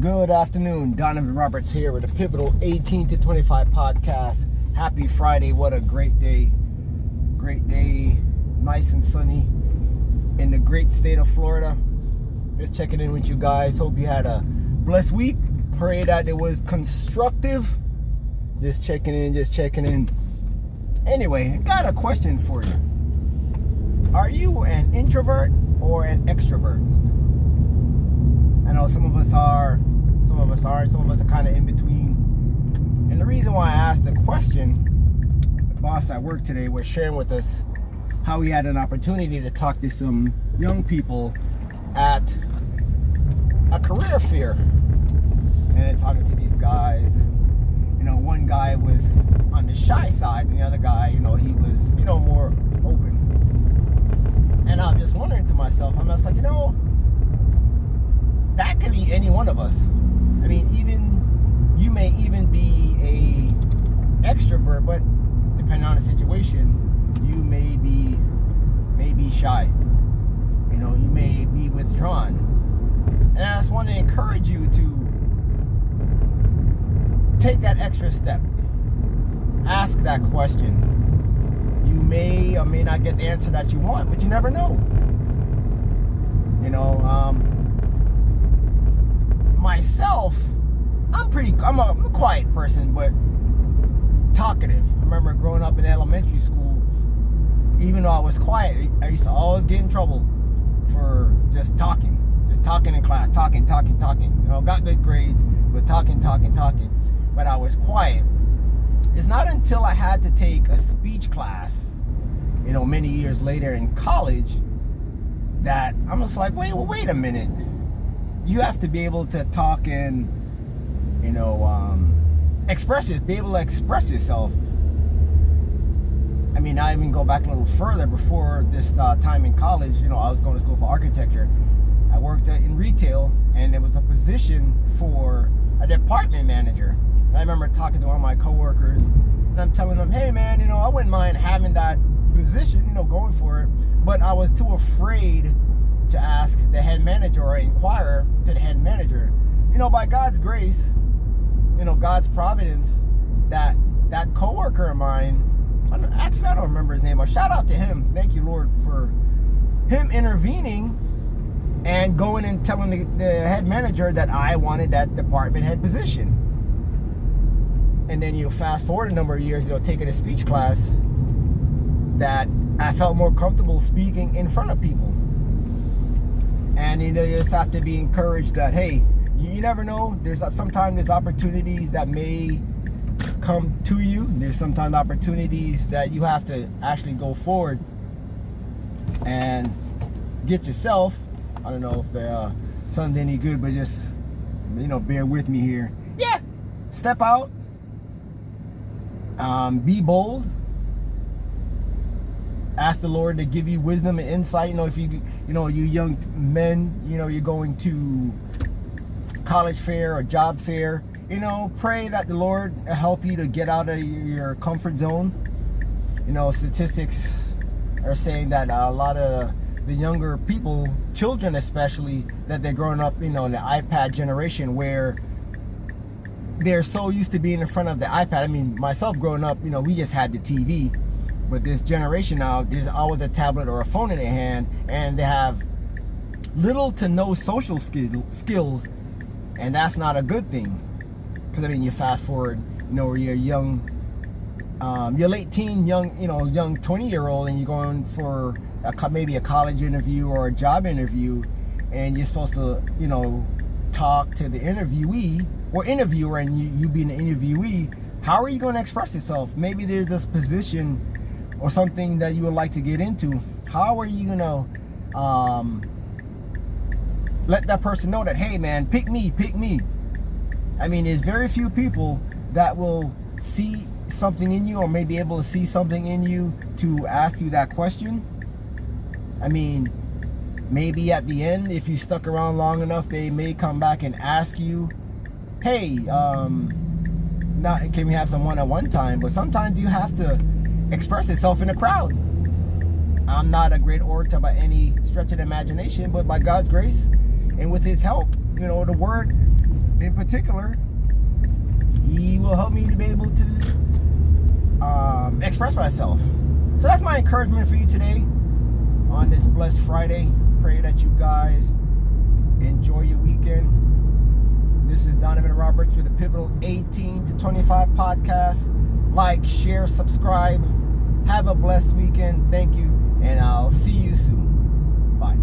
Good afternoon. Donovan Roberts here with the Pivotal 18 to 25 podcast. Happy Friday. What a great day. Great day. Nice and sunny in the great state of Florida. Just checking in with you guys. Hope you had a blessed week. Pray that it was constructive. Just checking in. Anyway, got a question for you. Are you an introvert or an extrovert? I know some of us are, some of us aren't, some of us are kind of in between. And the reason why I asked the question, the boss at work today was sharing with us how he had an opportunity to talk to some young people at a career fair. And then talking to these guys, and one guy was on the shy side, and the other guy, he was, more open. And I'm just wondering to myself, I'm just like, that could be any one of us. I mean, you may even be a extrovert, but depending on the situation, you may be shy. You may be withdrawn. And I just want to encourage you to take that extra step. Ask that question. You may or may not get the answer that you want, but you never know. Myself, I'm a quiet person, but talkative. I remember growing up in elementary school, even though I was quiet, I used to always get in trouble for just talking in class, talking. Got good grades, but talking. But I was quiet. It's not until I had to take a speech class, many years later in college, that I'm just like, wait a minute. You have to be able to talk and, be able to express yourself. I mean, I even go back a little further. Before this time in college, I was going to school for architecture. I worked in retail, and there was a position for a department manager. And I remember talking to one of my coworkers, and I'm telling them, hey man, I wouldn't mind having that position, going for it, but I was too afraid to ask the head manager or inquire to the head manager. By God's grace, God's providence, that coworker of mine, I don't remember his name, but shout out to him. Thank you, Lord, for him intervening and going and telling the head manager that I wanted that department head position. And then you fast forward a number of years, taking a speech class, that I felt more comfortable speaking in front of people. And you just have to be encouraged that, hey, you never know. Sometimes there's opportunities that may come to you. There's sometimes opportunities that you have to actually go forward and get yourself. I don't know if the sun's any good, but just bear with me here. Yeah, step out. Be bold. Ask the Lord to give you wisdom and insight. If you young men, you're going to college fair or job fair, pray that the Lord help you to get out of your comfort zone. Statistics are saying that a lot of the younger people, children especially, that they're growing up, in the iPad generation, where they're so used to being in front of the iPad. I mean, myself growing up, we just had the TV. But this generation now, there's always a tablet or a phone in their hand, and they have little to no social skills, and that's not a good thing. Because you fast forward, you're young, you're late teen, young 20-year-old, and you're going for maybe a college interview or a job interview, and you're supposed to, talk to the interviewee or interviewer, and you being the interviewee. How are you going to express yourself? Maybe there's this position or something that you would like to get into. How are you gonna let that person know that, hey man, pick me? I mean, there's very few people that will see something in you, or may be able to see something in you to ask you that question. I mean, maybe at the end, if you stuck around long enough, they may come back and ask you, hey, can we have some one-on-one time? But sometimes you have to express yourself in a crowd. I'm not a great orator by any stretch of the imagination, but by God's grace and with his help, the word in particular, He will help me to be able to express myself. So that's my encouragement for you today on this blessed Friday. Pray that you guys enjoy your weekend. This is Donovan Roberts with the Pivotal 18 to 25 podcast. Like, share, subscribe. Have a blessed weekend. Thank you, and I'll see you soon. Bye.